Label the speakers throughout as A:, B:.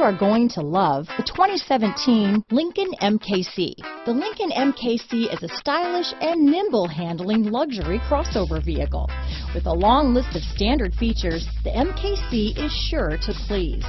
A: are going to love the 2017 Lincoln MKC. The Lincoln MKC is a stylish and nimble handling luxury crossover vehicle. With a long list of standard features, the MKC is sure to please.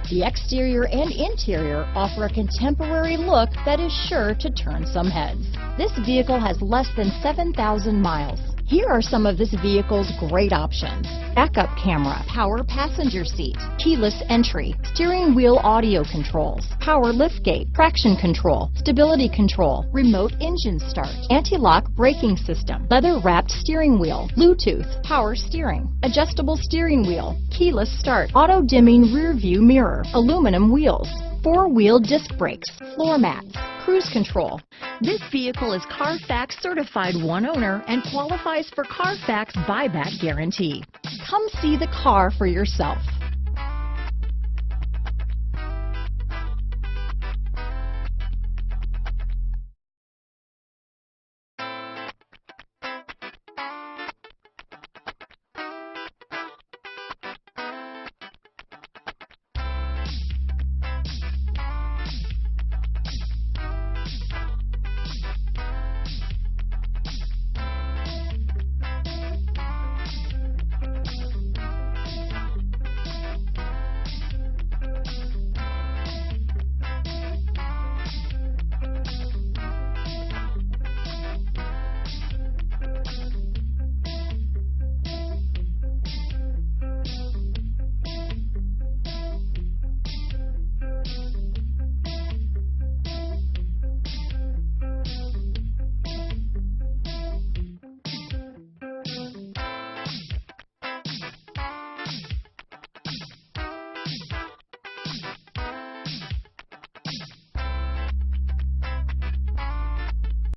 A: The exterior and interior offer a contemporary look that is sure to turn some heads. This vehicle has less than 7,000 miles. Here are some of this vehicle's great options: backup camera, power passenger seat, keyless entry, steering wheel audio controls, power liftgate, traction control, stability control, remote engine start, anti-lock braking system, leather-wrapped steering wheel, Bluetooth, power steering, adjustable steering wheel, keyless start, auto-dimming rear view mirror, aluminum wheels, four-wheel disc brakes, floor mats, cruise control. This vehicle is Carfax certified one owner and qualifies for Carfax buyback guarantee. Come see the car for yourself.